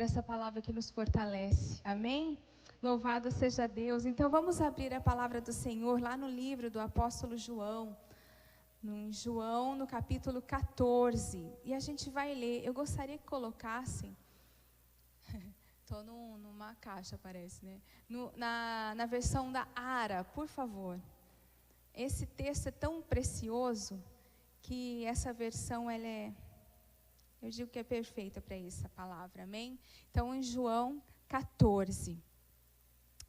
essa palavra que nos fortalece. Amém? Louvado seja Deus. Então vamos abrir a palavra do Senhor lá no livro do apóstolo João. Em João, no capítulo 14. E a gente vai ler. Eu gostaria que colocassem. Estou numa caixa, parece, né? Na versão da Ara, por favor. Esse texto é tão precioso que essa versão, eu digo que é perfeita para essa palavra, amém? Então, em João 14.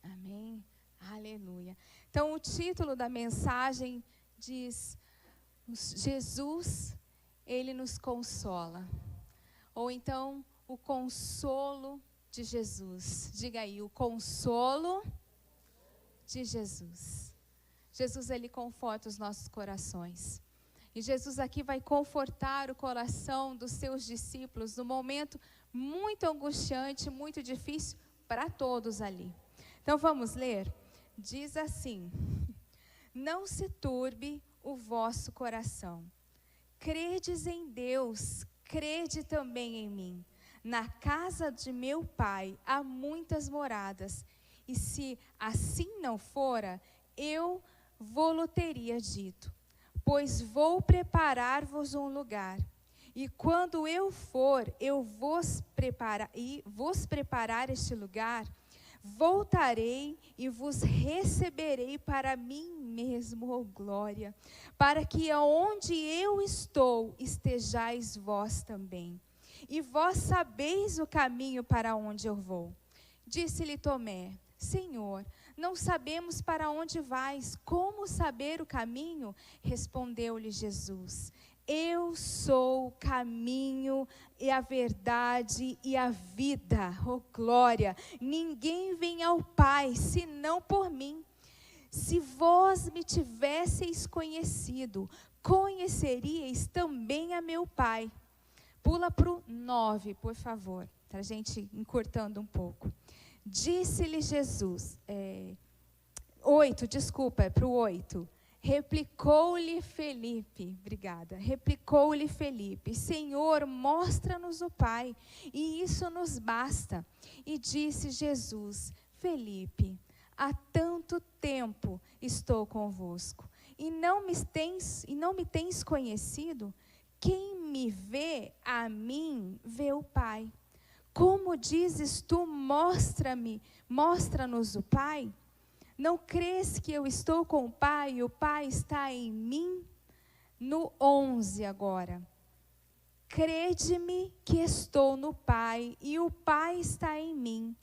Amém? Aleluia. Então, o título da mensagem diz: Jesus, Ele nos consola. Ou então, o consolo de Jesus. Diga aí, o consolo de Jesus. Jesus, Ele conforta os nossos corações. E Jesus aqui vai confortar o coração dos seus discípulos num momento muito angustiante, muito difícil para todos ali. Então vamos ler? Diz assim: não se turbe o vosso coração. Credes em Deus, crede também em mim. Na casa de meu Pai há muitas moradas, e se assim não fora, eu vô-lo teria dito. Pois vou preparar-vos um lugar. E quando eu for, eu vos preparar este lugar, voltarei e vos receberei para mim mesmo, ó glória, para que aonde eu estou, estejais vós também. E vós sabeis o caminho para onde eu vou. Disse-lhe Tomé: Senhor, não sabemos para onde vais, como saber o caminho? Respondeu-lhe Jesus: eu sou o caminho e a verdade e a vida. Oh glória! Ninguém vem ao Pai senão por mim. Se vós me tivesseis conhecido, conheceríeis também a meu Pai. Pula para o 9, por favor, para a gente encurtando um pouco. Disse-lhe Jesus, 8, desculpa, para o 8. Replicou-lhe Felipe, obrigada. Replicou-lhe Felipe: Senhor, mostra-nos o Pai, e isso nos basta. E disse Jesus: Felipe, há tanto tempo estou convosco, e não me tens conhecido? Quem me vê, a mim vê o Pai. Como dizes tu, mostra-nos o Pai? Não crês que eu estou com o Pai e o Pai está em mim? No 11 agora. Crede-me que estou no Pai e o Pai está em mim.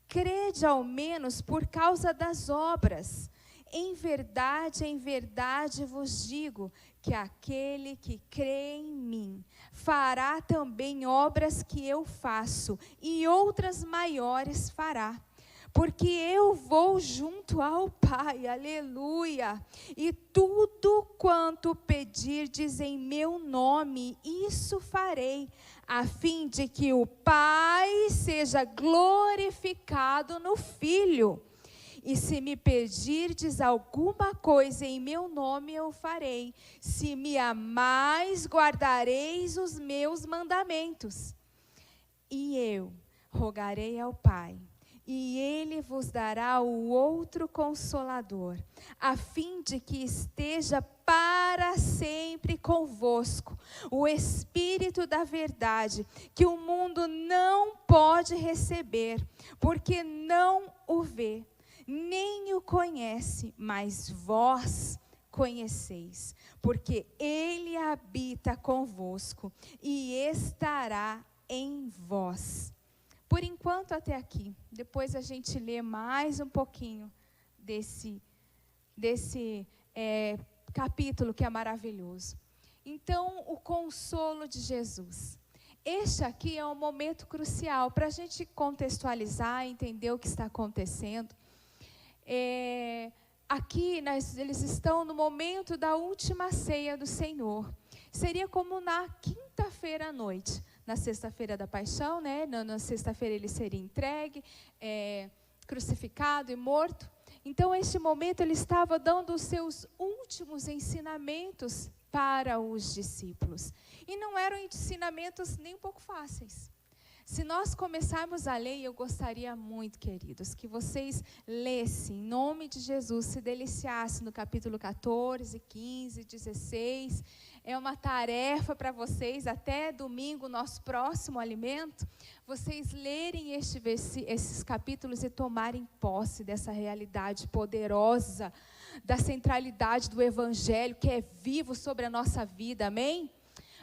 Crede ao menos por causa das obras. Em verdade vos digo que aquele que crê em mim fará também obras que eu faço, e outras maiores fará. Porque eu vou junto ao Pai, aleluia, e tudo quanto pedirdes em meu nome, isso farei, a fim de que o Pai seja glorificado no Filho. E se me pedirdes alguma coisa em meu nome, eu farei. Se me amais, guardareis os meus mandamentos. E eu rogarei ao Pai, e Ele vos dará o outro Consolador, a fim de que esteja para sempre convosco, o Espírito da verdade, que o mundo não pode receber, porque não o vê, nem o conhece, mas vós conheceis, porque Ele habita convosco e estará em vós. Por enquanto até aqui. Depois a gente lê mais um pouquinho desse capítulo que é maravilhoso. Então, o consolo de Jesus. Este aqui é um momento crucial para a gente contextualizar, entender o que está acontecendo. Aqui eles estão no momento da última ceia do Senhor. Seria como na quinta-feira à noite. Na sexta-feira da paixão, né? Na sexta-feira ele seria entregue, crucificado e morto. Então, neste momento, ele estava dando os seus últimos ensinamentos para os discípulos. E não eram ensinamentos nem um pouco fáceis. Se nós começarmos a ler, eu gostaria muito, queridos, que vocês lessem, em nome de Jesus, se deliciassem no capítulo 14, 15, 16. É uma tarefa para vocês, até domingo, nosso próximo alimento, vocês lerem esses capítulos e tomarem posse dessa realidade poderosa, da centralidade do Evangelho, que é vivo sobre a nossa vida, amém?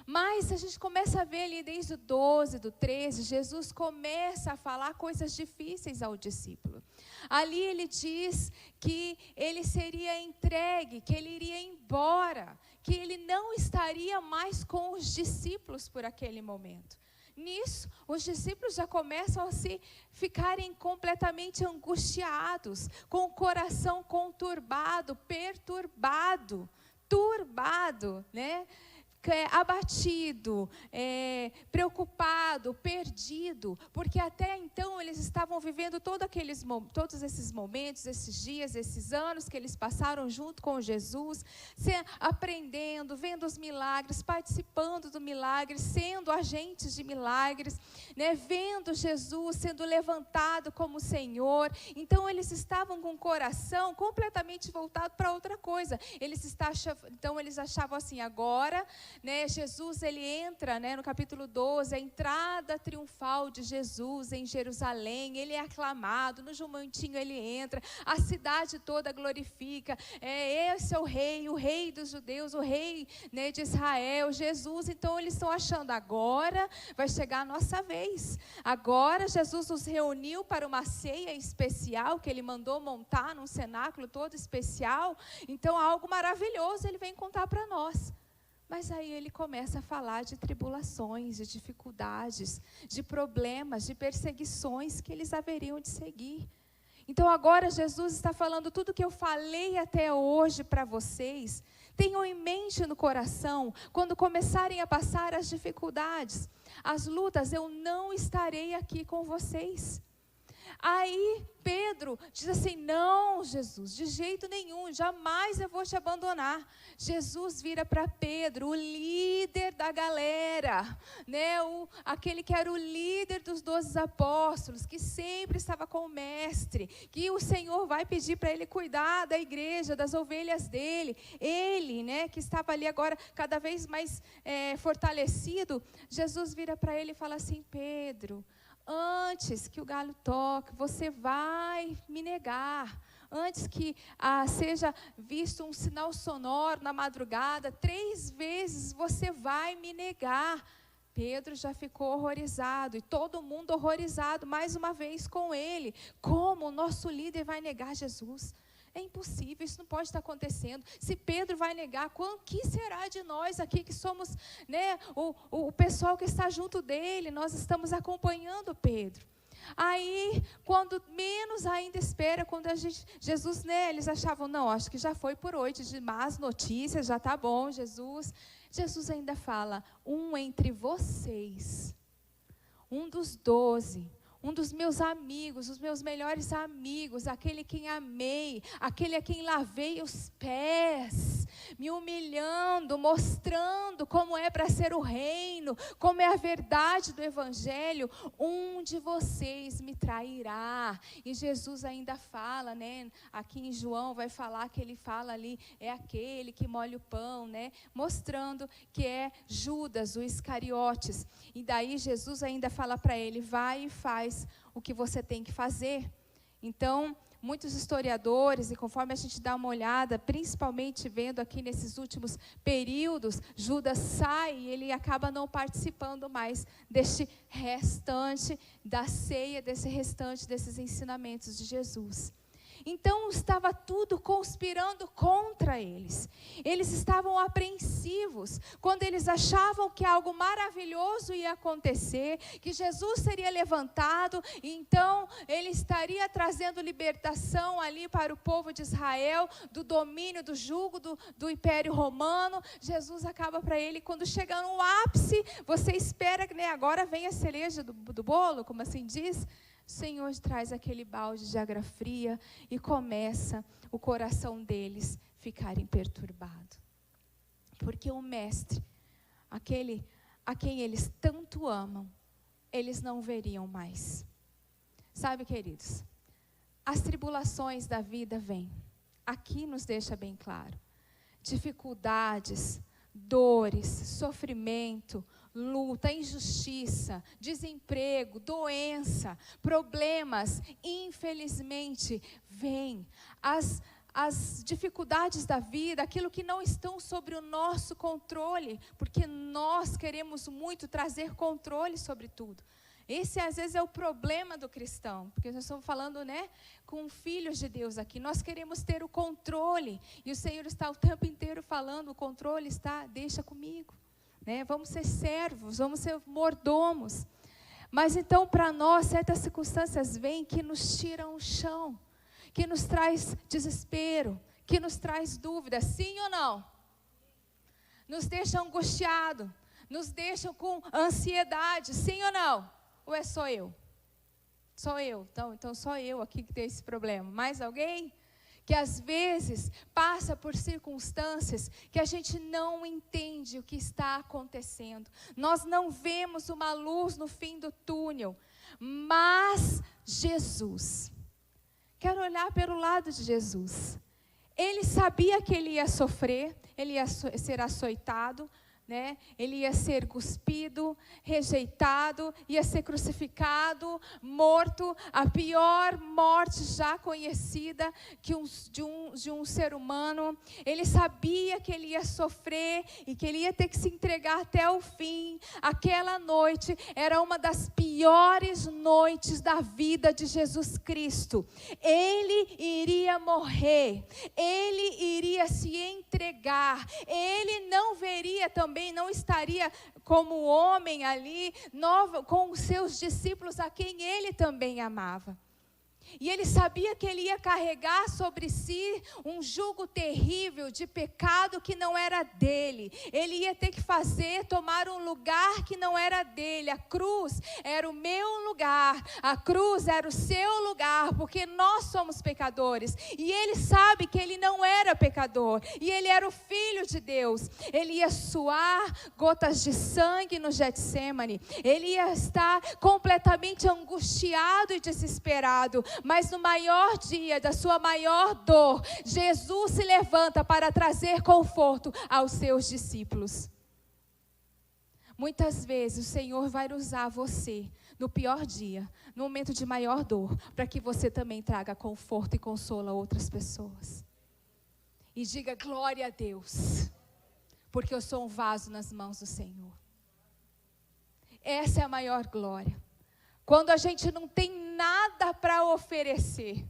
Mas a gente começa a ver ali desde o 12, do 13, Jesus começa a falar coisas difíceis ao discípulo. Ali ele diz que ele seria entregue, que ele iria embora, que ele não estaria mais com os discípulos por aquele momento. Nisso, os discípulos já começam a se ficarem completamente angustiados, com o coração conturbado, perturbado, turbado, né? Abatido, preocupado, perdido, porque até então eles estavam vivendo todos esses momentos, esses dias, esses anos que eles passaram junto com Jesus, aprendendo, vendo os milagres, participando do milagre, sendo agentes de milagres, né, vendo Jesus sendo levantado como Senhor. Então eles estavam com o coração completamente voltado para outra coisa. Então eles achavam assim, agora, né, Jesus ele entra, né, no capítulo 12, a entrada triunfal de Jesus em Jerusalém, ele é aclamado, no jumentinho ele entra, a cidade toda glorifica, esse é o rei dos judeus, o rei, né, de Israel, Jesus. Então eles estão achando, agora vai chegar a nossa vez, agora Jesus nos reuniu para uma ceia especial, que ele mandou montar num cenáculo todo especial, então algo maravilhoso ele vem contar para nós. Mas aí ele começa a falar de tribulações, de dificuldades, de problemas, de perseguições que eles haveriam de seguir. Então agora Jesus está falando tudo que eu falei até hoje para vocês. Tenham em mente no coração, quando começarem a passar as dificuldades, as lutas, eu não estarei aqui com vocês. Aí Pedro diz assim, não, Jesus, de jeito nenhum, jamais eu vou te abandonar. Jesus vira para Pedro, o líder da galera, né? Aquele que era o líder dos 12 apóstolos, que sempre estava com o mestre, que o Senhor vai pedir para ele cuidar da igreja, das ovelhas dele. Ele, né, que estava ali agora cada vez mais fortalecido, Jesus vira para ele e fala assim, Pedro, antes que o galo toque, você vai me negar. Antes que seja visto um sinal sonoro na madrugada, 3 vezes você vai me negar. Pedro já ficou horrorizado, e todo mundo horrorizado mais uma vez com ele. Como o nosso líder vai negar Jesus? É impossível, isso não pode estar acontecendo. Se Pedro vai negar, o que será de nós aqui que somos, né, o pessoal que está junto dele? Nós estamos acompanhando Pedro. Aí, quando menos ainda espera, quando Jesus, né, eles achavam, não, acho que já foi por hoje, de más notícias, já está bom, Jesus. Jesus ainda fala, um entre vocês, um dos 12, um dos meus amigos, os meus melhores amigos, aquele quem amei, aquele a quem lavei os pés, me humilhando, mostrando como é para ser o reino, como é a verdade do Evangelho, um de vocês me trairá. E Jesus ainda fala, né, aqui em João vai falar que ele fala ali, é aquele que molha o pão, né, mostrando que é Judas, o Iscariotes. E daí Jesus ainda fala para ele, vai e faz o que você tem que fazer. Então, muitos historiadores, e conforme a gente dá uma olhada, principalmente vendo aqui nesses últimos períodos, Judas sai e ele acaba não participando mais deste restante da ceia, desse restante desses ensinamentos de Jesus. Então estava tudo conspirando contra eles. Eles estavam apreensivos quando eles achavam que algo maravilhoso ia acontecer, que Jesus seria levantado, e então ele estaria trazendo libertação ali para o povo de Israel, do domínio, do jugo do Império Romano. Jesus acaba para ele, quando chega no ápice, você espera que, né, agora vem a cereja do bolo, como assim diz. O Senhor traz aquele balde de água fria e começa o coração deles ficarem perturbado. Porque o mestre, aquele a quem eles tanto amam, eles não veriam mais. Sabe, queridos, as tribulações da vida vêm. Aqui nos deixa bem claro. Dificuldades, dores, sofrimento, luta, injustiça, desemprego, doença, problemas, infelizmente, vêm. As dificuldades da vida, aquilo que não estão sobre o nosso controle, porque nós queremos muito trazer controle sobre tudo. Esse às vezes é o problema do cristão, porque nós estamos falando, né, com filhos de Deus aqui. Nós queremos ter o controle, e o Senhor está o tempo inteiro falando, o controle está, deixa comigo, né? Vamos ser servos, vamos ser mordomos. Mas então para nós certas circunstâncias vêm que nos tiram o chão, que nos traz desespero, que nos traz dúvida, sim ou não? Nos deixam angustiados, nos deixam com ansiedade, sim ou não? Ou é só eu? Só eu. Então só eu aqui que tenho esse problema. Mais alguém? Que às vezes passa por circunstâncias que a gente não entende o que está acontecendo. Nós não vemos uma luz no fim do túnel. Mas Jesus, quero olhar pelo lado de Jesus. Ele sabia que ele ia sofrer, ele ia ser açoitado, né? Ele ia ser cuspido, rejeitado, ia ser crucificado, morto, a pior morte já conhecida de um ser humano. Ele sabia que ele ia sofrer e que ele ia ter que se entregar até o fim. Aquela noite era uma das piores noites da vida de Jesus Cristo. Ele iria morrer, ele iria se entregar, ele não veria também, não estaria como homem ali, com os seus discípulos a quem ele também amava. E ele sabia que ele ia carregar sobre si um jugo terrível de pecado que não era dele. Ele ia ter que tomar um lugar que não era dele. A cruz era o meu lugar, a cruz era o seu lugar, porque nós somos pecadores. E ele sabe que ele não era pecador, e ele era o Filho de Deus. Ele ia suar gotas de sangue no Getsemane, ele ia estar completamente angustiado e desesperado. Mas no maior dia da sua maior dor, Jesus se levanta para trazer conforto aos seus discípulos. Muitas vezes o Senhor vai usar você no pior dia, no momento de maior dor, para que você também traga conforto e consolo a outras pessoas. E diga glória a Deus, porque eu sou um vaso nas mãos do Senhor. Essa é a maior glória. Quando a gente não tem nada para oferecer.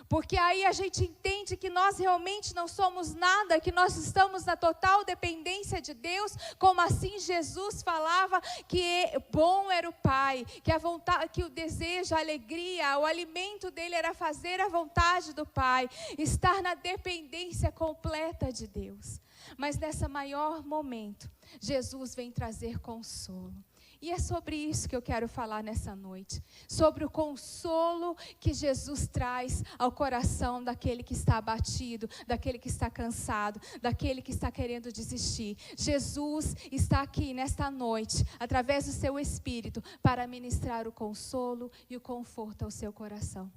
Porque aí a gente entende que nós realmente não somos nada, que nós estamos na total dependência de Deus, como assim Jesus falava que bom era o Pai, que a vontade, que o desejo, a alegria, o alimento dele era fazer a vontade do Pai, estar na dependência completa de Deus. Mas nesse maior momento, Jesus vem trazer consolo. E é sobre isso que eu quero falar nessa noite. Sobre o consolo que Jesus traz ao coração daquele que está abatido, daquele que está cansado, daquele que está querendo desistir. Jesus está aqui nesta noite, através do seu Espírito, para ministrar o consolo e o conforto ao seu coração.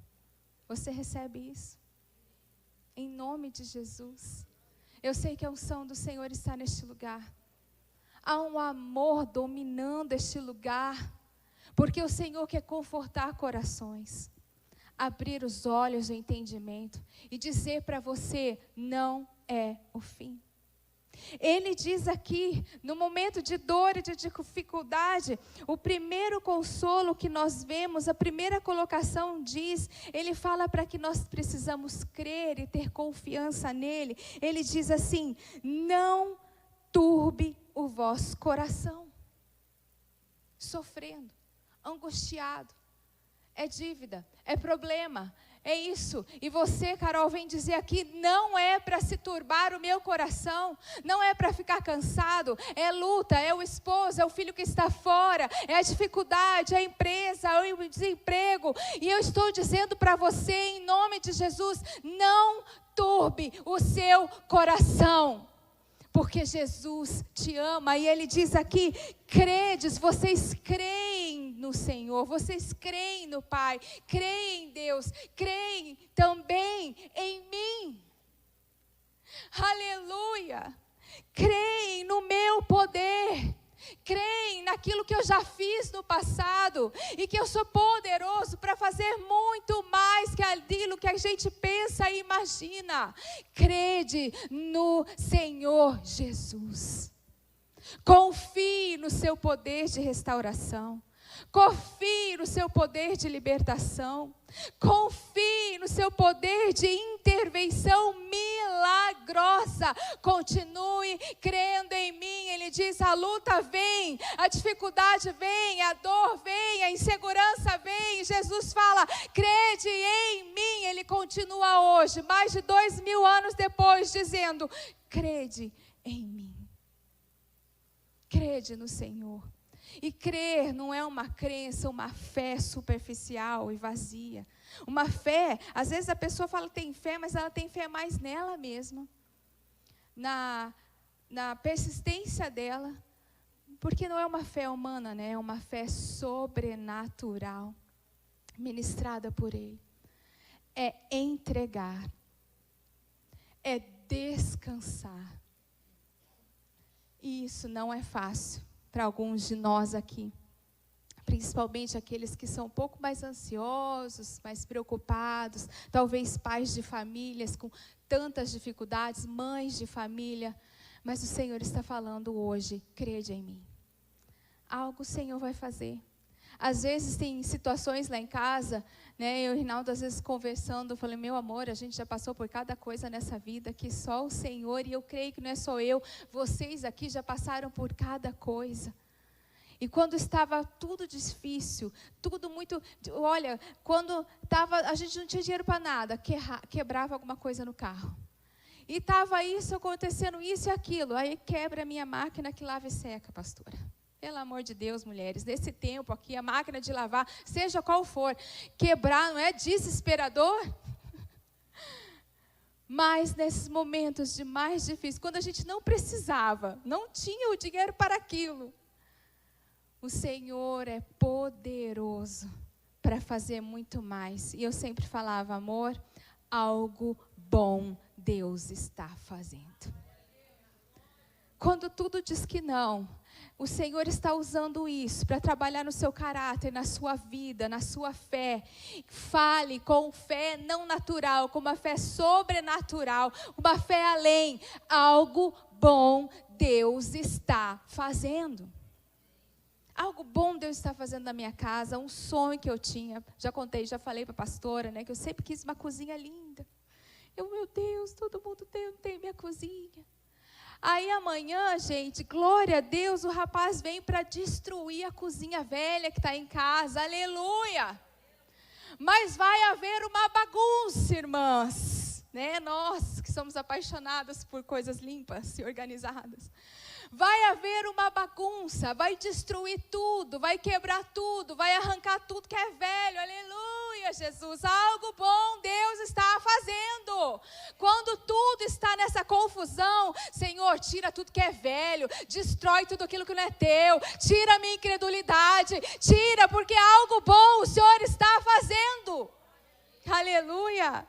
Você recebe isso? Em nome de Jesus. Eu sei que a unção do Senhor está neste lugar. Há um amor dominando este lugar, porque o Senhor quer confortar corações, abrir os olhos do entendimento e dizer para você, não é o fim. Ele diz aqui, no momento de dor e de dificuldade, o primeiro consolo que nós vemos, a primeira colocação diz, ele fala para que nós precisamos crer e ter confiança nele. Ele diz assim, não turbe o vosso coração. Sofrendo, angustiado, é dívida, é problema, é isso. E você, Carol, vem dizer aqui, não é para se turbar o meu coração, não é para ficar cansado, é luta, é o esposo, é o filho que está fora, é a dificuldade, é a empresa, é o desemprego. E eu estou dizendo para você, em nome de Jesus, não turbe o seu coração. Porque Jesus te ama, e Ele diz aqui, credes, vocês creem no Senhor, vocês creem no Pai, creem em Deus, creem também em mim. Aleluia! Creem no meu poder. Creem naquilo que eu já fiz no passado e que eu sou poderoso para fazer muito mais que aquilo que a gente pensa e imagina. Crede no Senhor Jesus. Confie no seu poder de restauração. Confie no seu poder de libertação. Confie no seu poder de intervenção milagrosa. Continue crendo em mim. Ele diz: a luta vem, a dificuldade vem, a dor vem, a insegurança vem. Jesus fala: crede em mim. Ele continua hoje, mais de 2000 anos depois, dizendo: crede em mim. Crede no Senhor. E crer não é uma crença, uma fé superficial e vazia. Uma fé, às vezes a pessoa fala que tem fé, mas ela tem fé mais nela mesma. Na persistência dela. Porque não é uma fé humana, né? É uma fé sobrenatural, ministrada por Ele. É entregar. É descansar. E isso não é fácil para alguns de nós aqui, principalmente aqueles que são um pouco mais ansiosos, mais preocupados, talvez pais de famílias com tantas dificuldades, mães de família, mas o Senhor está falando hoje: crede em mim. Algo o Senhor vai fazer. Às vezes tem situações lá em casa, né, eu e o Rinaldo às vezes conversando, eu falei: meu amor, a gente já passou por cada coisa nessa vida, que só o Senhor, e eu creio que não é só eu, vocês aqui já passaram por cada coisa. E quando estava tudo difícil, tudo muito, olha, quando estava, a gente não tinha dinheiro para nada, quebrava alguma coisa no carro. E estava isso acontecendo, isso e aquilo, aí quebra a minha máquina que lava e seca, pastora. Pelo amor de Deus, mulheres, nesse tempo aqui, a máquina de lavar, seja qual for, quebrar não é desesperador? Mas nesses momentos de mais difíceis, quando a gente não precisava, não tinha o dinheiro para aquilo, o Senhor é poderoso para fazer muito mais. E eu sempre falava: amor, algo bom Deus está fazendo. Quando tudo diz que não, o Senhor está usando isso para trabalhar no seu caráter, na sua vida, na sua fé. Fale com fé não natural, com uma fé sobrenatural, uma fé além. Algo bom Deus está fazendo. Algo bom Deus está fazendo na minha casa, um sonho que eu tinha. Já contei, já falei para a pastora, né, que eu sempre quis uma cozinha linda. Meu Deus, todo mundo tem minha cozinha. Aí amanhã, gente, glória a Deus, o rapaz vem para destruir a cozinha velha que está em casa, aleluia. Mas vai haver uma bagunça, irmãs, né? Nós que somos apaixonadas por coisas limpas e organizadas. Vai haver uma bagunça, vai destruir tudo, vai quebrar tudo, vai arrancar tudo que é velho, aleluia, Jesus. Algo bom Deus está fazendo. Quando tudo está nessa confusão, Senhor, tira tudo que é velho, destrói tudo aquilo que não é teu, tira a minha incredulidade, tira, porque algo bom o Senhor está fazendo, aleluia.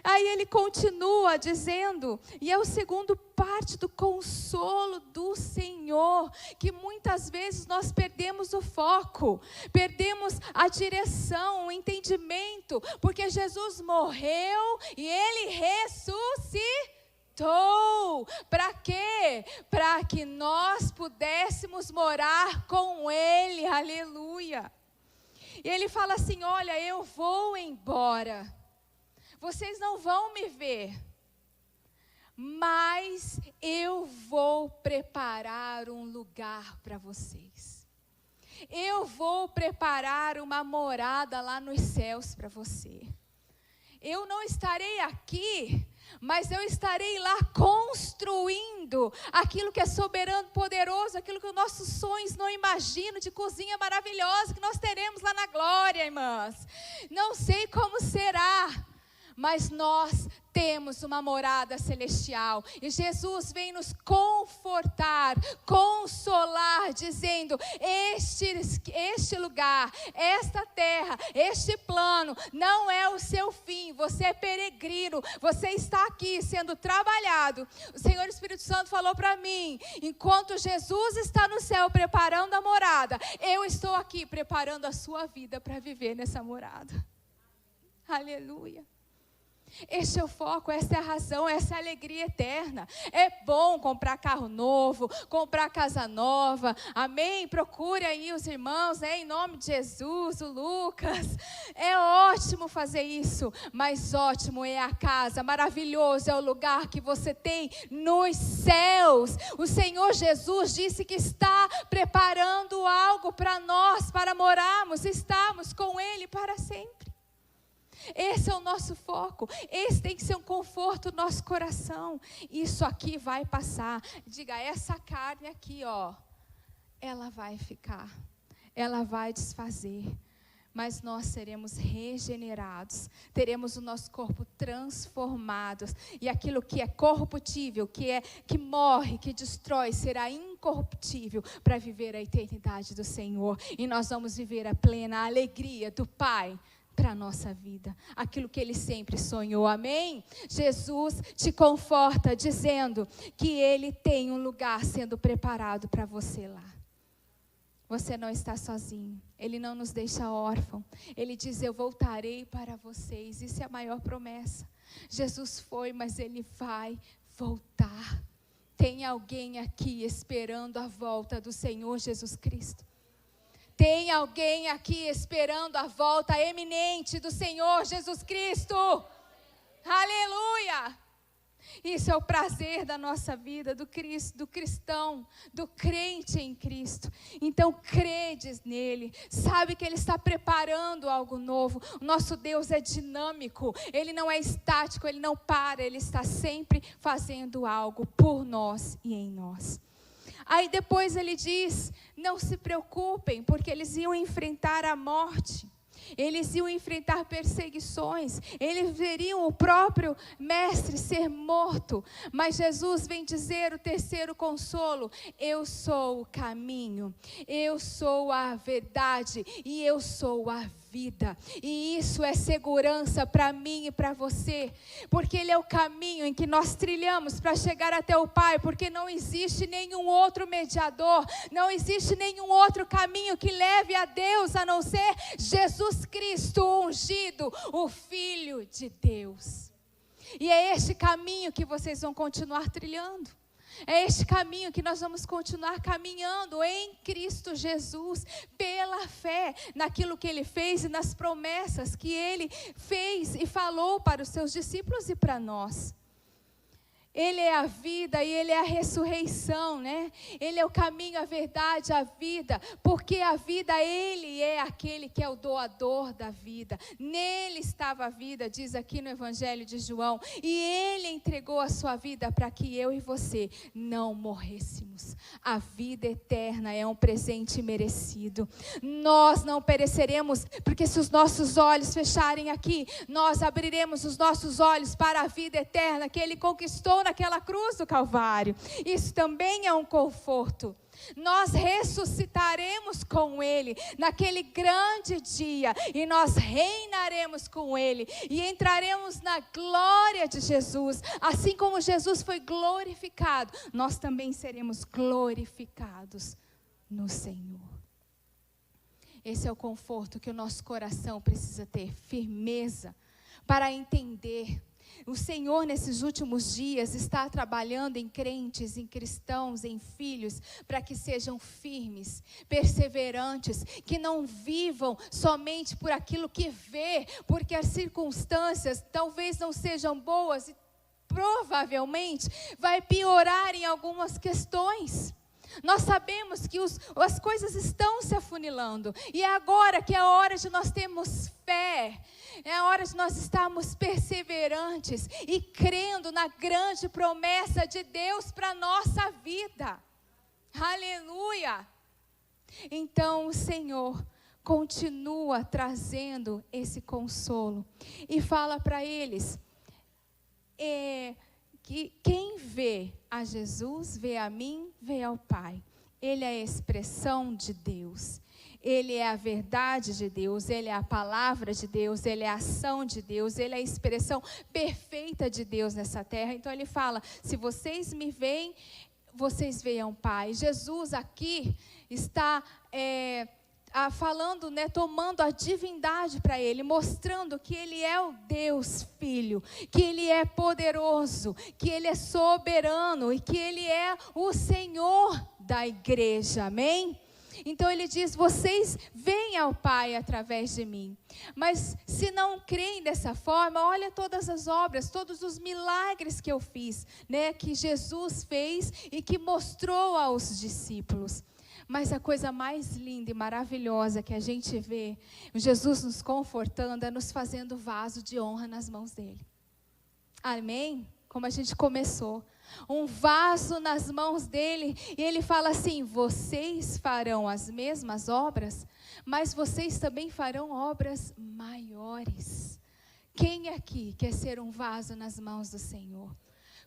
Aí ele continua dizendo, e é o segundo parte do consolo do Senhor, que muitas vezes nós perdemos o foco, perdemos a direção, o entendimento, porque Jesus morreu e Ele ressuscitou. Para quê? Para que nós pudéssemos morar com Ele, aleluia. E Ele fala assim: olha, eu vou embora. Vocês não vão me ver, mas eu vou preparar um lugar para vocês. Eu vou preparar uma morada lá nos céus para você. Eu não estarei aqui, mas eu estarei lá construindo aquilo que é soberano, poderoso, aquilo que os nossos sonhos não imaginam, de cozinha maravilhosa que nós teremos lá na glória, irmãs. Não sei como será, mas nós temos uma morada celestial. E Jesus vem nos confortar, consolar, dizendo: este lugar, esta terra, este plano não é o seu fim. Você é peregrino, você está aqui sendo trabalhado. O Senhor Espírito Santo falou para mim: enquanto Jesus está no céu preparando a morada, eu estou aqui preparando a sua vida para viver nessa morada. Aleluia. Este é o foco, essa é a razão, essa é a alegria eterna. É bom comprar carro novo, comprar casa nova, amém? Procure aí os irmãos, em nome de Jesus, o Lucas. É ótimo fazer isso, mas ótimo é a casa, maravilhoso é o lugar que você tem nos céus. O Senhor Jesus disse que está preparando algo para nós, para morarmos, estarmos com Ele para sempre. Esse é o nosso foco, esse tem que ser um conforto do nosso coração. Isso aqui vai passar. Diga: essa carne aqui, ó, ela vai ficar, ela vai desfazer, mas nós seremos regenerados, teremos o nosso corpo transformado, e aquilo que é corruptível, que morre, que destrói, será incorruptível, para viver a eternidade do Senhor. E nós vamos viver a plena alegria do Pai para a nossa vida, aquilo que Ele sempre sonhou, amém? Jesus te conforta dizendo que Ele tem um lugar sendo preparado para você lá. Você não está sozinho, Ele não nos deixa órfão. Ele diz: eu voltarei para vocês. Isso é a maior promessa. Jesus foi, mas Ele vai voltar. Tem alguém aqui esperando a volta do Senhor Jesus Cristo? Tem alguém aqui esperando a volta eminente do Senhor Jesus Cristo? Aleluia! Isso é o prazer da nossa vida, do cristão, do crente em Cristo. Então credes nele, sabe que Ele está preparando algo novo. O nosso Deus é dinâmico, Ele não é estático, Ele não para, Ele está sempre fazendo algo por nós e em nós. Aí depois ele diz: não se preocupem, porque eles iam enfrentar a morte, eles iam enfrentar perseguições, eles veriam o próprio mestre ser morto. Mas Jesus vem dizer o terceiro consolo: eu sou o caminho, eu sou a verdade e eu sou a vida. E isso é segurança para mim e para você, porque Ele é o caminho em que nós trilhamos para chegar até o Pai, porque não existe nenhum outro mediador, não existe nenhum outro caminho que leve a Deus, a não ser Jesus Cristo ungido, o Filho de Deus. E é este caminho que vocês vão continuar trilhando. É este caminho que nós vamos continuar caminhando em Cristo Jesus, pela fé naquilo que Ele fez e nas promessas que Ele fez e falou para os seus discípulos e para nós. Ele é a vida e Ele é a ressurreição, né? Ele é o caminho, a verdade, a vida, porque a vida, Ele é aquele que é o doador da vida. Nele estava a vida, diz aqui no Evangelho de João, e Ele entregou a sua vida para que eu e você não morrêssemos. A vida eterna é um presente merecido. Nós não pereceremos, porque se os nossos olhos fecharem aqui, nós abriremos os nossos olhos para a vida eterna que Ele conquistou naquela cruz do Calvário. Isso também é um conforto. Nós ressuscitaremos com Ele naquele grande dia, e nós reinaremos com Ele e entraremos na glória de Jesus. Assim como Jesus foi glorificado, nós também seremos glorificados no Senhor. Esse é o conforto que o nosso coração precisa ter, firmeza para entender. O Senhor, nesses últimos dias, está trabalhando em crentes, em cristãos, em filhos, para que sejam firmes, perseverantes, que não vivam somente por aquilo que vê, porque as circunstâncias talvez não sejam boas e provavelmente vai piorar em algumas questões. Nós sabemos que as coisas estão se afunilando, e é agora que é a hora de nós termos fé, é a hora de nós estarmos perseverantes e crendo na grande promessa de Deus para a nossa vida. Aleluia! Então o Senhor continua trazendo esse consolo e fala para eles: que quem vê a Jesus, vê a mim, vê ao Pai. Ele é a expressão de Deus. Ele é a verdade de Deus, Ele é a palavra de Deus, Ele é a ação de Deus, Ele é a expressão perfeita de Deus nessa terra. Então Ele fala, se vocês me veem, vocês veem o Pai. Jesus aqui está falando, tomando a divindade para Ele, mostrando que Ele é o Deus Filho, que Ele é poderoso, que Ele é soberano e que Ele é o Senhor da igreja, amém? Então ele diz, vocês veem ao Pai através de mim. Mas se não creem dessa forma, olha todas as obras, todos os milagres que eu fiz, que Jesus fez e que mostrou aos discípulos. Mas a coisa mais linda e maravilhosa que a gente vê, Jesus nos confortando, é nos fazendo vaso de honra nas mãos dele. Amém? Como a gente começou. Um vaso nas mãos dele, e ele fala assim, vocês farão as mesmas obras, mas vocês também farão obras maiores. Quem aqui quer ser um vaso nas mãos do Senhor?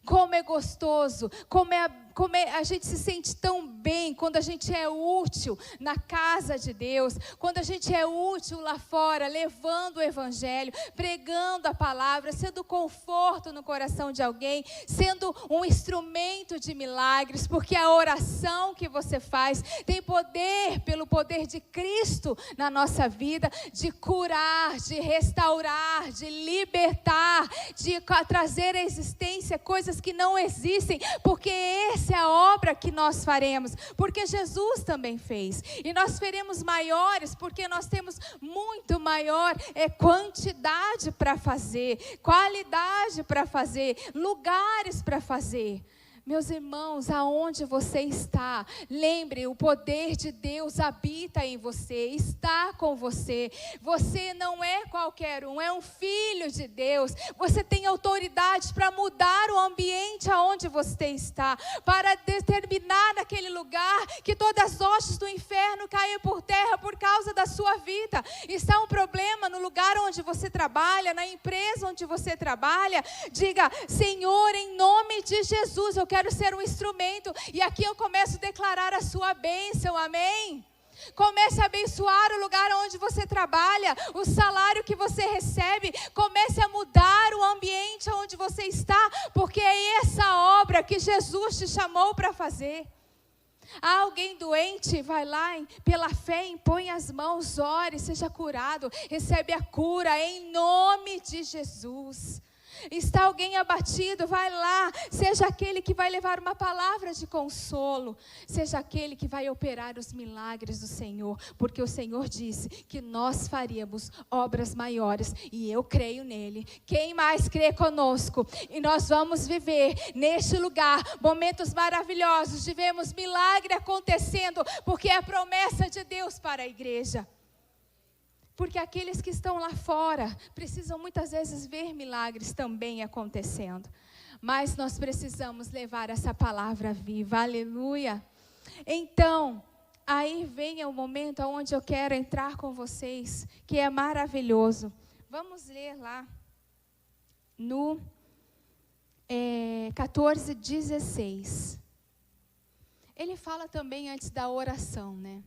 Como é gostoso, como a gente se sente tão bem quando a gente é útil na casa de Deus, quando a gente é útil lá fora, levando o Evangelho, pregando a palavra, sendo conforto no coração de alguém, sendo um instrumento de milagres, porque a oração que você faz tem poder, pelo poder de Cristo na nossa vida, de curar, de restaurar, de libertar, de trazer à existência coisas que não existem, porque essa é a obra que nós faremos, porque Jesus também fez, e nós faremos maiores, porque nós temos muito maior quantidade para fazer, qualidade para fazer, lugares para fazer. Meus irmãos, aonde você está, lembre, o poder de Deus habita em você, está com você. Você não é qualquer um, é um filho de Deus. Você tem autoridade para mudar o ambiente aonde você está, para determinar naquele lugar que todas as hostes do inferno caem por terra por causa da sua vida. Está um problema no lugar onde você trabalha, na empresa onde você trabalha, diga, Senhor, em nome de Jesus, eu quero ser um instrumento, e aqui eu começo a declarar a sua bênção, amém? Comece a abençoar o lugar onde você trabalha, o salário que você recebe, comece a mudar o ambiente onde você está, porque é essa obra que Jesus te chamou para fazer. Há alguém doente, vai lá, pela fé, impõe as mãos, ore, seja curado, recebe a cura em nome de Jesus. Está alguém abatido, vai lá, seja aquele que vai levar uma palavra de consolo, seja aquele que vai operar os milagres do Senhor, porque o Senhor disse que nós faríamos obras maiores, e eu creio nele. Quem mais crê conosco? E nós vamos viver neste lugar momentos maravilhosos, de vermos milagre acontecendo, porque é a promessa de Deus para a igreja. Porque aqueles que estão lá fora precisam muitas vezes ver milagres também acontecendo. Mas nós precisamos levar essa palavra viva, aleluia. Então, aí vem o momento onde eu quero entrar com vocês, que é maravilhoso. Vamos ler lá no 14:16. Ele fala também antes da oração, né?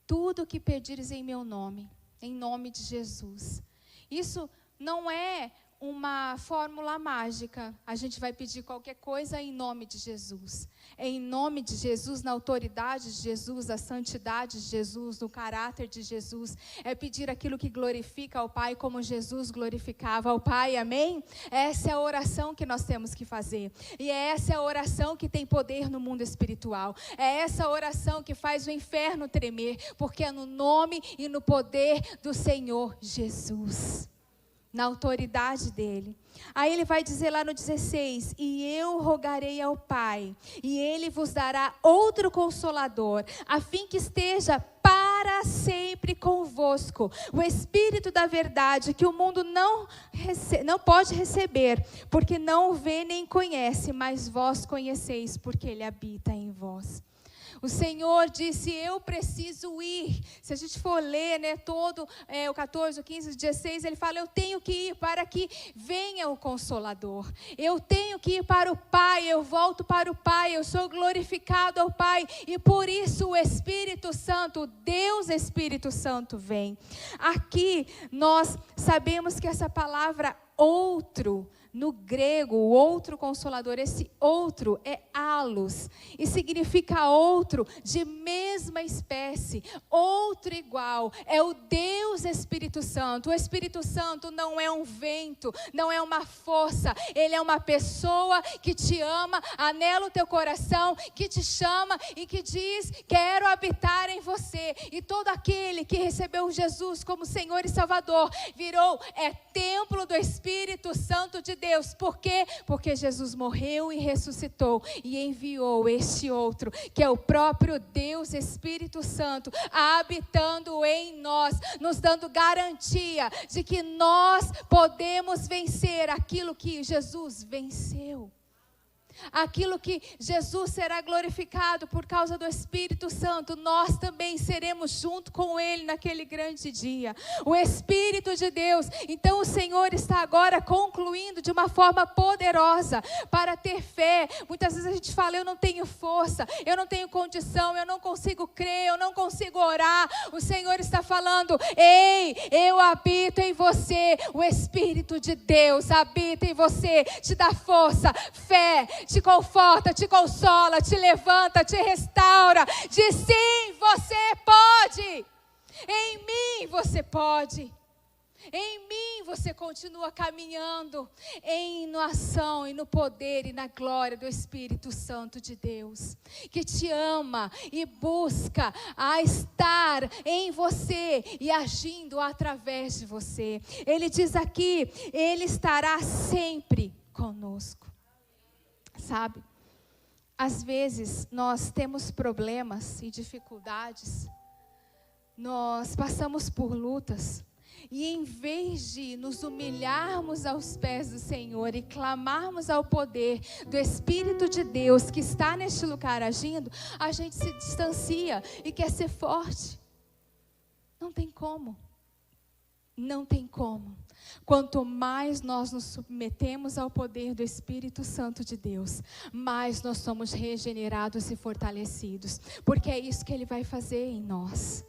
Tudo o que pedires em meu nome, em nome de Jesus. Isso não é uma fórmula mágica. A gente vai pedir qualquer coisa em nome de Jesus. É em nome de Jesus, na autoridade de Jesus, na santidade de Jesus, no caráter de Jesus. É pedir aquilo que glorifica ao Pai, como Jesus glorificava ao Pai, amém? Essa é a oração que nós temos que fazer. E essa é a oração que tem poder no mundo espiritual. É essa oração que faz o inferno tremer, porque é no nome e no poder do Senhor Jesus, na autoridade dele. Aí ele vai dizer lá no 16, e eu rogarei ao Pai, e ele vos dará outro Consolador, a fim que esteja para sempre convosco, o Espírito da verdade, que o mundo não pode receber, porque não o vê nem conhece, mas vós conheceis, porque ele habita em vós. O Senhor disse, eu preciso ir. Se a gente for ler, né, todo o 14, o 15, o 16, ele fala, eu tenho que ir para que venha o Consolador. Eu tenho que ir para o Pai, eu volto para o Pai, eu sou glorificado ao Pai. E por isso o Espírito Santo, Deus Espírito Santo vem. Aqui nós sabemos que essa palavra outro, no grego, o outro Consolador, esse outro é allos, e significa outro de mesma espécie, outro igual, é o Deus Espírito Santo. O Espírito Santo não é um vento, não é uma força, ele é uma pessoa que te ama, anela o teu coração, que te chama e que diz, quero habitar em você. E todo aquele que recebeu Jesus como Senhor e Salvador, virou, templo do Espírito Santo de Deus. Por quê? Porque Jesus morreu e ressuscitou e enviou este outro, que é o próprio Deus Espírito Santo, habitando em nós, nos dando garantia de que nós podemos vencer aquilo que Jesus venceu. Aquilo que Jesus será glorificado por causa do Espírito Santo, nós também seremos junto com Ele naquele grande dia. O Espírito de Deus, então o Senhor está agora concluindo de uma forma poderosa para ter fé. Muitas vezes a gente fala, eu não tenho força, eu não tenho condição, eu não consigo crer, eu não consigo orar. O Senhor está falando, ei, eu habito em você. O Espírito de Deus habita em você, te dá força, fé, te conforta, te consola, te levanta, te restaura. Diz sim, você pode. Em mim você pode. Em mim você continua caminhando em ação e no poder e na glória do Espírito Santo de Deus, que te ama e busca a estar em você e agindo através de você. Ele diz aqui, Ele estará sempre conosco. Sabe, às vezes nós temos problemas e dificuldades, nós passamos por lutas, e em vez de nos humilharmos aos pés do Senhor e clamarmos ao poder do Espírito de Deus que está neste lugar agindo, a gente se distancia e quer ser forte. Não tem como. Não tem como. Quanto mais nós nos submetemos ao poder do Espírito Santo de Deus, mais nós somos regenerados e fortalecidos, porque é isso que Ele vai fazer em nós,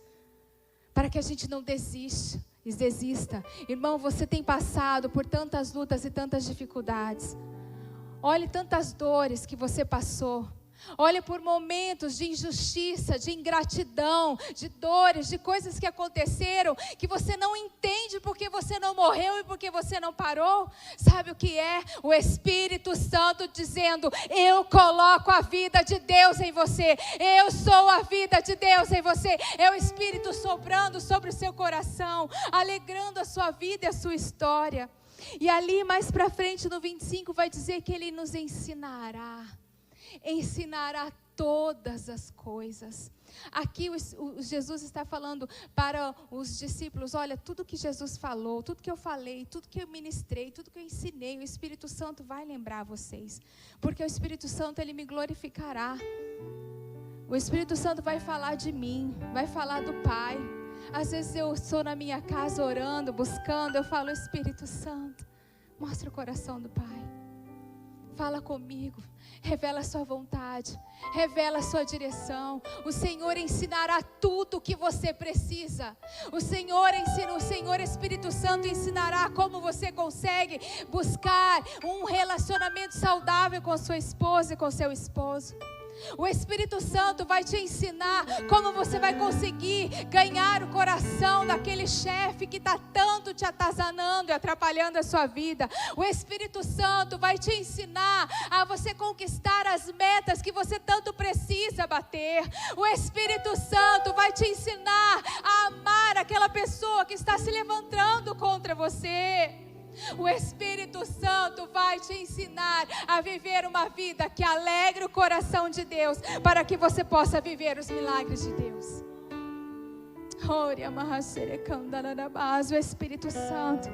para que a gente não desista. Irmão, você tem passado por tantas lutas e tantas dificuldades. Olhe tantas dores que você passou. Olhe por momentos de injustiça, de ingratidão, de dores, de coisas que aconteceram, que você não entende porque você não morreu e porque você não parou. Sabe o que é? O Espírito Santo dizendo, eu coloco a vida de Deus em você. Eu sou a vida de Deus em você. É o Espírito soprando sobre o seu coração, alegrando a sua vida e a sua história. E ali mais para frente no 25 vai dizer que Ele nos ensinará todas as coisas. Aqui o Jesus está falando para os discípulos, olha, tudo que Jesus falou, tudo que eu falei, tudo que eu ministrei, tudo que eu ensinei, o Espírito Santo vai lembrar vocês, porque o Espírito Santo, Ele me glorificará. O Espírito Santo vai falar de mim, vai falar do Pai. Às vezes eu estou na minha casa orando, buscando, eu falo, Espírito Santo, mostra o coração do Pai. Fala comigo, revela a sua vontade, revela a sua direção. O Senhor ensinará tudo o que você precisa. O Senhor Espírito Santo ensinará como você consegue buscar um relacionamento saudável com a sua esposa e com seu esposo. O Espírito Santo vai te ensinar como você vai conseguir ganhar o coração daquele chefe que está tanto te atazanando e atrapalhando a sua vida. O Espírito Santo vai te ensinar a você conquistar as metas que você tanto precisa bater. O Espírito Santo vai te ensinar a amar aquela pessoa que está se levantando contra você. O Espírito Santo vai te ensinar a viver uma vida que alegre o coração de Deus, para que você possa viver os milagres de Deus. O Espírito Santo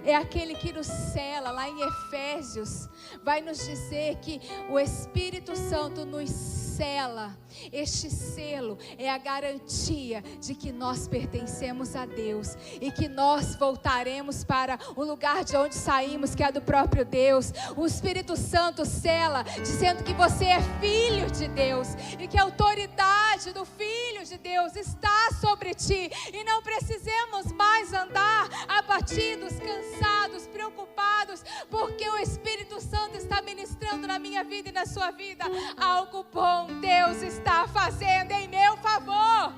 é aquele que nos sela. Lá em Efésios vai nos dizer que o Espírito Santo nos sela. Este selo é a garantia de que nós pertencemos a Deus e que nós voltaremos para o lugar de onde saímos, que é do próprio Deus. O Espírito Santo sela, dizendo que você é filho de Deus e que a autoridade do Filho de Deus está sobre ti, e não precisamos mais andar abatidos, cansados, preocupados, porque o Espírito Santo está ministrando na minha vida e na sua vida. Algo bom Deus está fazendo em meu favor.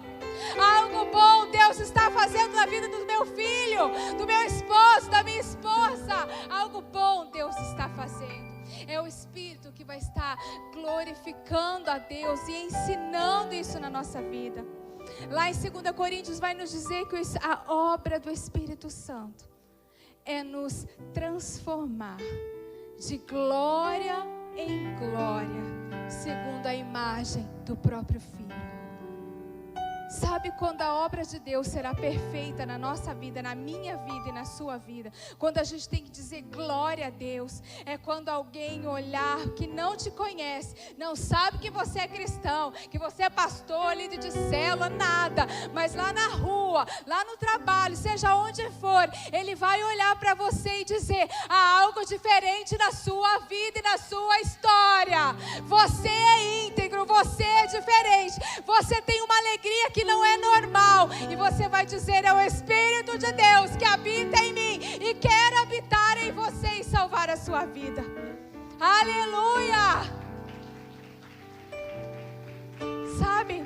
Algo bom Deus está fazendo na vida do meu filho, do meu esposo, da minha esposa. Algo bom Deus está fazendo. É o Espírito que vai estar glorificando a Deus e ensinando isso na nossa vida. Lá em 2 Coríntios vai nos dizer que a obra do Espírito Santo é nos transformar de glória em glória, segundo a imagem do próprio Filho. Sabe quando a obra de Deus será perfeita na nossa vida, na minha vida e na sua vida? Quando a gente tem que dizer glória a Deus, é quando alguém olhar que não te conhece, não sabe que você é cristão, que você é pastor, líder de célula, nada, mas lá na rua, lá no trabalho, seja onde for, ele vai olhar para você e dizer: há algo diferente na sua vida e na sua história. Você é íntegro, você é diferente, você tem uma alegria que não é normal, e você vai dizer: é o Espírito de Deus que habita em mim e quer habitar em você e salvar a sua vida. Aleluia! Sabe,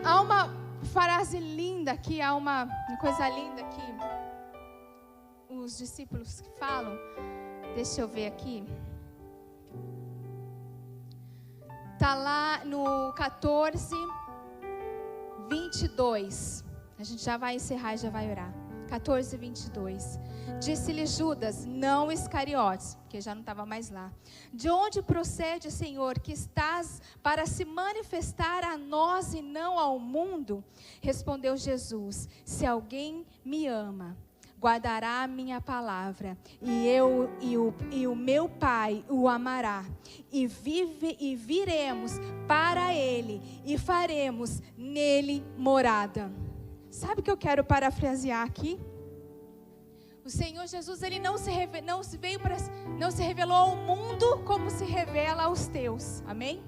há uma frase linda aqui, há uma coisa linda que os discípulos falam. Deixa eu ver aqui. Está lá no 14:22. A gente já vai encerrar e já vai orar. 14:22. Disse-lhe Judas, não Iscariotes, porque já não estava mais lá: de onde procede, Senhor, que estás para se manifestar a nós e não ao mundo? Respondeu Jesus: se alguém me ama, guardará a minha palavra, e o meu Pai o amará, e viremos para ele, e faremos nele morada. Sabe o que eu quero parafrasear aqui? O Senhor Jesus, ele não se revelou ao mundo como se revela aos teus, amém?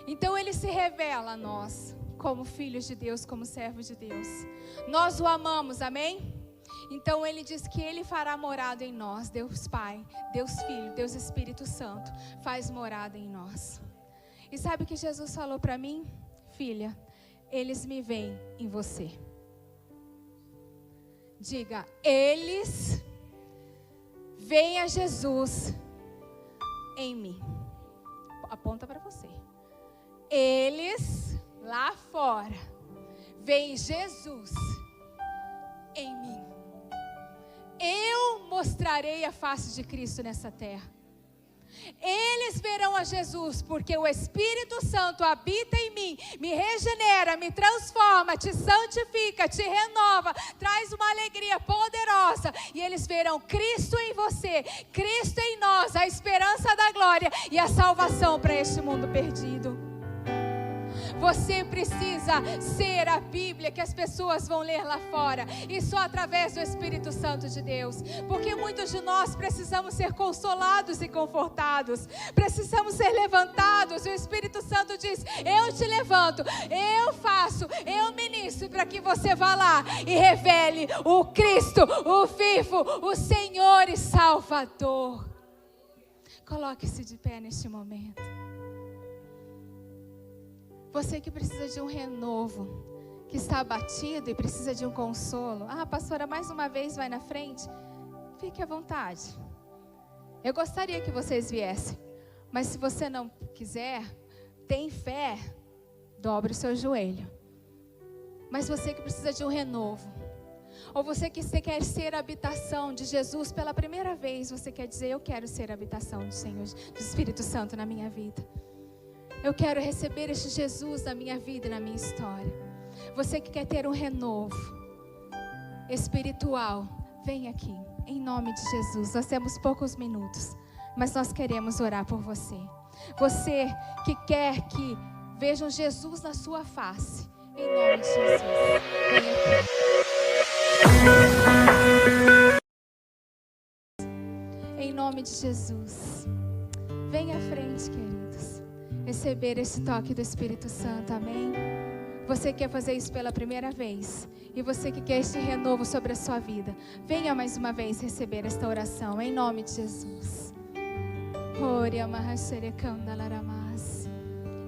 Então ele se revela a nós, como filhos de Deus, como servos de Deus. Nós o amamos, amém? Então ele diz que ele fará morada em nós. Deus Pai, Deus Filho, Deus Espírito Santo faz morada em nós. E sabe o que Jesus falou para mim? Filha, eles me veem em você. Diga, eles veem a Jesus em mim. Aponta para você. Eles lá fora veem Jesus em mim. Eu mostrarei a face de Cristo nessa terra. Eles verão a Jesus, porque o Espírito Santo habita em mim, me regenera, me transforma, te santifica, te renova, traz uma alegria poderosa, e eles verão Cristo em você, Cristo em nós, a esperança da glória e a salvação para este mundo perdido. Você precisa ser a Bíblia que as pessoas vão ler lá fora, e só através do Espírito Santo de Deus, porque muitos de nós precisamos ser consolados e confortados, precisamos ser levantados, e o Espírito Santo diz: eu te levanto, eu faço, eu ministro, para que você vá lá e revele o Cristo, o vivo, o Senhor e Salvador. Coloque-se de pé neste momento. Você que precisa de um renovo, que está abatido e precisa de um consolo. Ah, pastora, mais uma vez vai na frente? Fique à vontade. Eu gostaria que vocês viessem, mas se você não quiser, tem fé, dobre o seu joelho. Mas você que precisa de um renovo, ou você que quer ser a habitação de Jesus pela primeira vez, você quer dizer: eu quero ser a habitação do Senhor, do Espírito Santo na minha vida. Eu quero receber este Jesus na minha vida e na minha história. Você que quer ter um renovo espiritual, vem aqui, em nome de Jesus. Nós temos poucos minutos, mas nós queremos orar por você. Você que quer que vejam Jesus na sua face, em nome de Jesus, venha aqui. Em nome de Jesus, venha à frente, queridos, receber esse toque do Espírito Santo, amém? Você quer fazer isso pela primeira vez, e você que quer este renovo sobre a sua vida, venha mais uma vez receber esta oração, em nome de Jesus.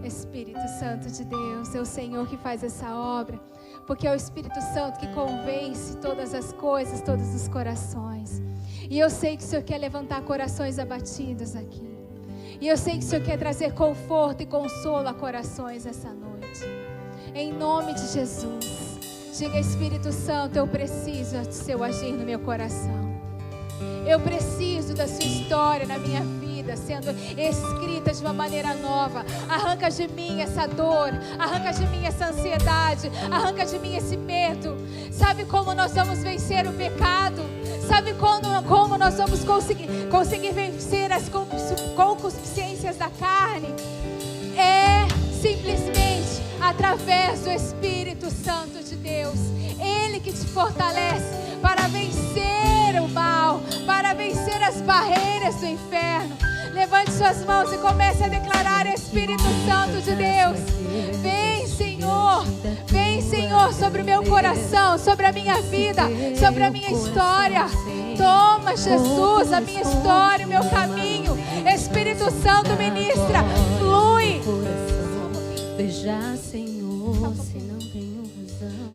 Espírito Santo de Deus, é o Senhor que faz essa obra, porque é o Espírito Santo que convence todas as coisas, todos os corações. E eu sei que o Senhor quer levantar corações abatidos aqui. E eu sei que o Senhor quer trazer conforto e consolo a corações essa noite. Em nome de Jesus, diga: Espírito Santo, eu preciso do seu agir no meu coração. Eu preciso da sua história na minha vida sendo escrita de uma maneira nova. Arranca de mim essa dor, arranca de mim essa ansiedade, arranca de mim esse medo. Sabe como nós vamos vencer o pecado? Sabe como nós vamos conseguir vencer as concupiscências da carne? É simplesmente através do Espírito Santo de Deus. Ele que te fortalece para vencer o mal, para vencer as barreiras do inferno. Levante suas mãos e comece a declarar: Espírito Santo de Deus, vem, Senhor, sobre o meu coração, sobre a minha vida, sobre a minha história. Toma, Jesus, a minha história, o meu caminho. Espírito Santo, ministra, flui. Veja, Senhor, se não